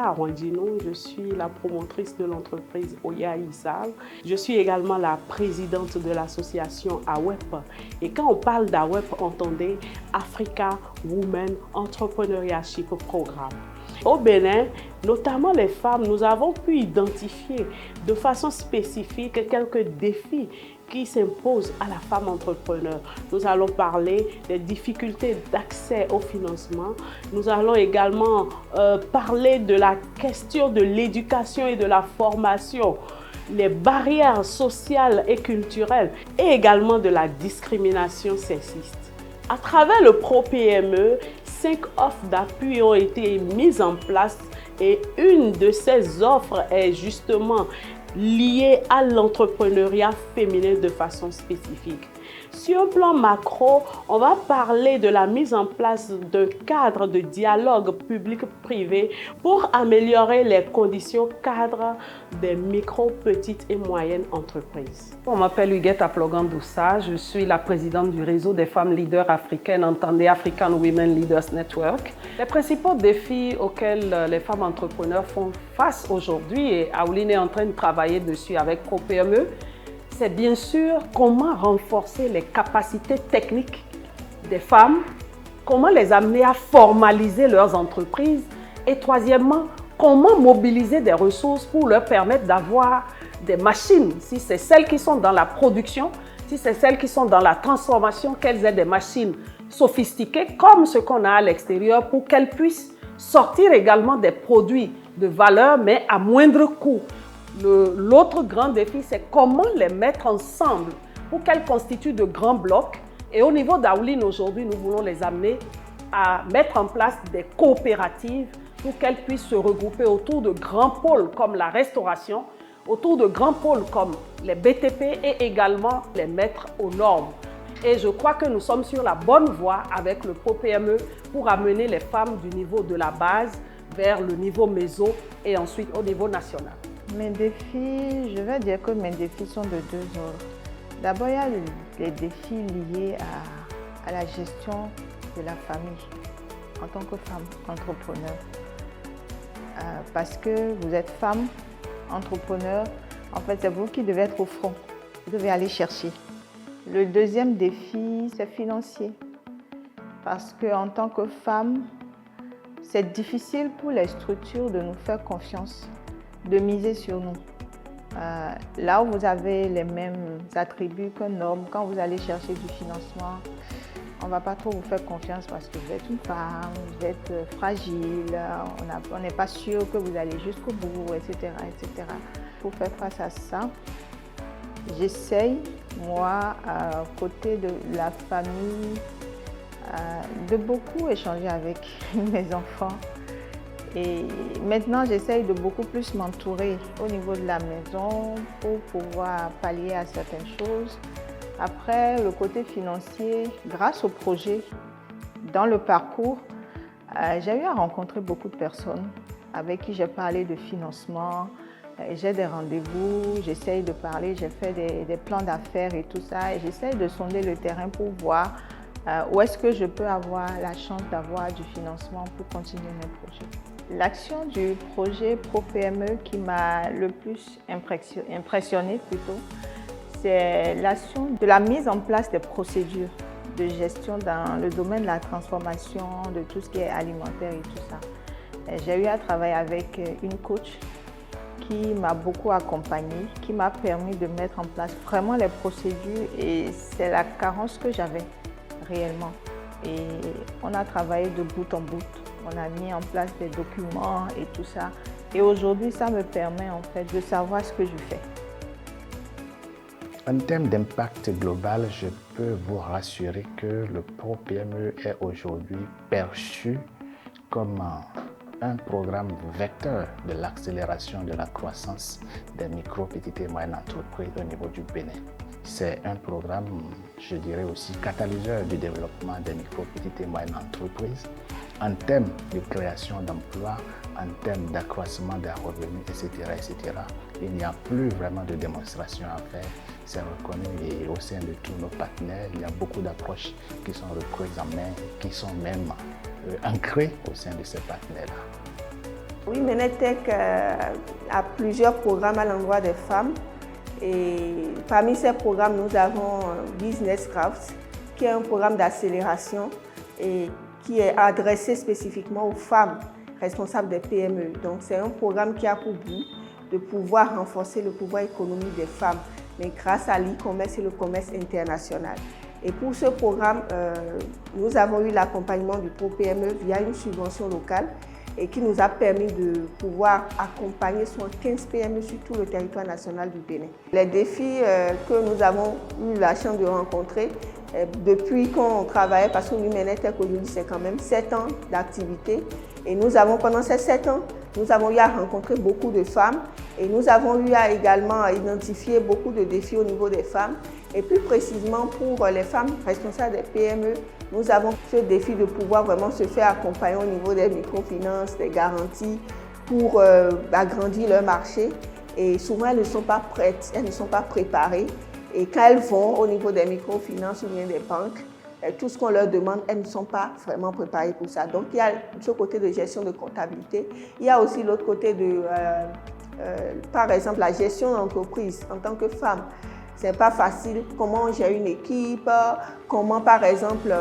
Arwandino, je suis la promotrice de l'entreprise Oya Isal. Je suis également la présidente de l'association AWEP. Et quand on parle d'AWEP, entendez Africa Women Entrepreneurship Programme. Au Bénin, notamment les femmes, nous avons pu identifier de façon spécifique quelques défis qui s'imposent à la femme entrepreneur. Nous allons parler des difficultés d'accès au financement. Nous allons également parler de la question de l'éducation et de la formation, les barrières sociales et culturelles et également de la discrimination sexiste. À travers le Pro-PME, 5 offres d'appui ont été mises en place et une de ces offres est justement liée à l'entrepreneuriat féminin de façon spécifique. Sur un plan macro, on va parler de la mise en place d'un cadre de dialogue public-privé pour améliorer les conditions cadres des micro, petites et moyennes entreprises. On m'appelle Huguette Aplogan-Doussa, je suis la présidente du réseau des femmes leaders africaines, entendez African Women Leaders Network. Les principaux défis auxquels les femmes entrepreneurs font face aujourd'hui, et Aouline est en train de travailler dessus avec Pro-PME, c'est bien sûr comment renforcer les capacités techniques des femmes, comment les amener à formaliser leurs entreprises et troisièmement, comment mobiliser des ressources pour leur permettre d'avoir des machines, si c'est celles qui sont dans la production, si c'est celles qui sont dans la transformation, qu'elles aient des machines sophistiquées comme ce qu'on a à l'extérieur pour qu'elles puissent sortir également des produits de valeur mais à moindre coût. L'autre grand défi, c'est comment les mettre ensemble pour qu'elles constituent de grands blocs. Et au niveau d'Aouline, aujourd'hui, nous voulons les amener à mettre en place des coopératives pour qu'elles puissent se regrouper autour de grands pôles comme la restauration, autour de grands pôles comme les BTP et également les mettre aux normes. Et je crois que nous sommes sur la bonne voie avec le Pro-PME pour amener les femmes du niveau de la base vers le niveau méso et ensuite au niveau national. Mes défis, je vais dire que mes défis sont de deux ordres. D'abord, il y a les défis liés à la gestion de la famille en tant que femme entrepreneur. Parce que vous êtes femme entrepreneur, en fait, c'est vous qui devez être au front. Vous devez aller chercher. Le deuxième défi, c'est financier. Parce qu'en tant que femme, c'est difficile pour les structures de nous faire confiance, de miser sur nous. Là où vous avez les mêmes attributs qu'un homme, quand vous allez chercher du financement, on ne va pas trop vous faire confiance parce que vous êtes une femme, vous êtes fragile, on n'est pas sûr que vous allez jusqu'au bout, etc., etc. Pour faire face à ça, j'essaye, moi, à côté de la famille, de beaucoup échanger avec mes enfants. Et maintenant, j'essaye de beaucoup plus m'entourer au niveau de la maison pour pouvoir pallier à certaines choses. Après, le côté financier, grâce au projet, dans le parcours, j'ai eu à rencontrer beaucoup de personnes avec qui j'ai parlé de financement. J'ai des rendez-vous, j'essaye de parler, j'ai fait des plans d'affaires et tout ça. Et j'essaye de sonder le terrain pour voir où est-ce que je peux avoir la chance d'avoir du financement pour continuer mes projets. L'action du projet Pro-PME qui m'a le plus impressionnée plutôt, c'est l'action de la mise en place des procédures de gestion dans le domaine de la transformation, de tout ce qui est alimentaire et tout ça. J'ai eu à travailler avec une coach qui m'a beaucoup accompagnée, qui m'a permis de mettre en place vraiment les procédures et c'est la carence que j'avais réellement. Et on a travaillé de bout en bout. On a mis en place des documents et tout ça. Et aujourd'hui, ça me permet en fait de savoir ce que je fais. En termes d'impact global, je peux vous rassurer que le Pro-PME est aujourd'hui perçu comme un programme vecteur de l'accélération de la croissance des micro, petites et moyennes entreprises au niveau du Bénin. C'est un programme, je dirais aussi, catalyseur du développement des micro, petites et moyennes entreprises en termes de création d'emplois, en termes d'accroissement des revenus, etc., etc. Il n'y a plus vraiment de démonstration à faire. C'est reconnu et au sein de tous nos partenaires, il y a beaucoup d'approches qui sont reprises en main, qui sont même ancrées au sein de ces partenaires-là. Women Tech a plusieurs programmes à l'endroit des femmes. Et parmi ces programmes, nous avons Business Craft, qui est un programme d'accélération et qui est adressé spécifiquement aux femmes responsables des PME. Donc c'est un programme qui a pour but de pouvoir renforcer le pouvoir économique des femmes, mais grâce à l'e-commerce et le commerce international. Et pour ce programme, nous avons eu l'accompagnement du ProPME via une subvention locale et qui nous a permis de pouvoir accompagner 15 PME sur tout le territoire national du Bénin. Les défis que nous avons eu la chance de rencontrer depuis qu'on travaillait, parce que Women Tech aujourd'hui c'est quand même 7 ans d'activité, et nous avons pendant ces 7 ans, nous avons eu à rencontrer beaucoup de femmes et nous avons eu à également identifier beaucoup de défis au niveau des femmes. Et plus précisément pour les femmes responsables des PME, nous avons ce défi de pouvoir vraiment se faire accompagner au niveau des microfinances, des garanties pour agrandir leur marché. Et souvent, elles ne sont pas prêtes, elles ne sont pas préparées. Et quand elles vont au niveau des microfinances ou bien des banques, tout ce qu'on leur demande, elles ne sont pas vraiment préparées pour ça. Donc, il y a ce côté de gestion de comptabilité. Il y a aussi l'autre côté de, par exemple, la gestion d'entreprise en tant que femme. C'est pas facile, comment gérer une équipe, comment par exemple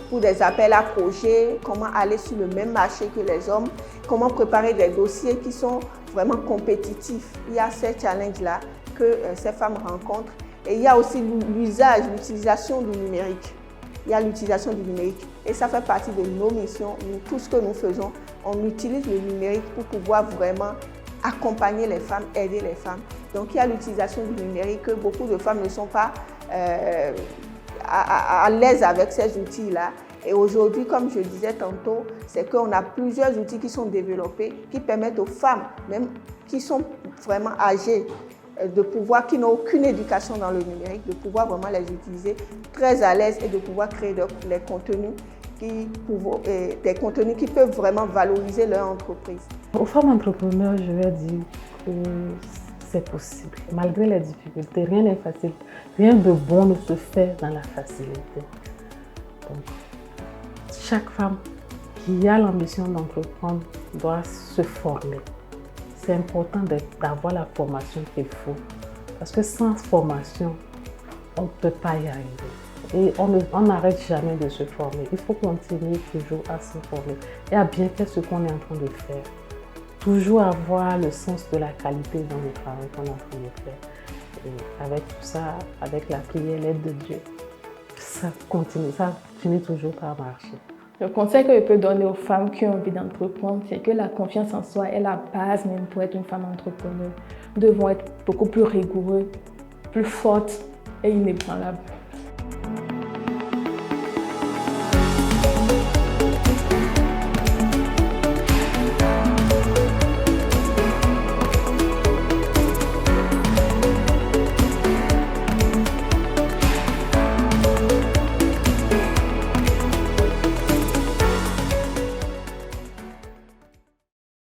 pour des appels à projets, comment aller sur le même marché que les hommes, comment préparer des dossiers qui sont vraiment compétitifs. Il y a ces challenges-là que ces femmes rencontrent. Et il y a aussi l'usage, l'utilisation du numérique. Il y a l'utilisation du numérique et ça fait partie de nos missions. Tout ce que nous faisons, on utilise le numérique pour pouvoir vraiment accompagner les femmes, aider les femmes. Donc il y a l'utilisation du numérique que beaucoup de femmes ne sont pas à l'aise avec ces outils-là. Et aujourd'hui, comme je disais tantôt, c'est qu'on a plusieurs outils qui sont développés, qui permettent aux femmes, même qui sont vraiment âgées, de pouvoir, qui n'ont aucune éducation dans le numérique, de pouvoir vraiment les utiliser très à l'aise et de pouvoir créer des contenus qui peuvent vraiment valoriser leur entreprise. Aux femmes entrepreneurs, je vais dire que c'est possible. Malgré les difficultés, rien n'est facile. Rien de bon ne se fait dans la facilité. Donc, chaque femme qui a l'ambition d'entreprendre doit se former. C'est important d'avoir la formation qu'il faut. Parce que sans formation, on ne peut pas y arriver. Et on n'arrête jamais de se former. Il faut continuer toujours à se former et à bien faire ce qu'on est en train de faire. Toujours avoir le sens de la qualité dans le travail qu'on est en train de faire. Et avec tout ça, avec la prière, l'aide de Dieu, ça finit toujours par marcher. Le conseil que je peux donner aux femmes qui ont envie d'entreprendre, c'est que la confiance en soi est la base même pour être une femme entrepreneur. Nous devons être beaucoup plus rigoureux, plus fortes et inébranlables.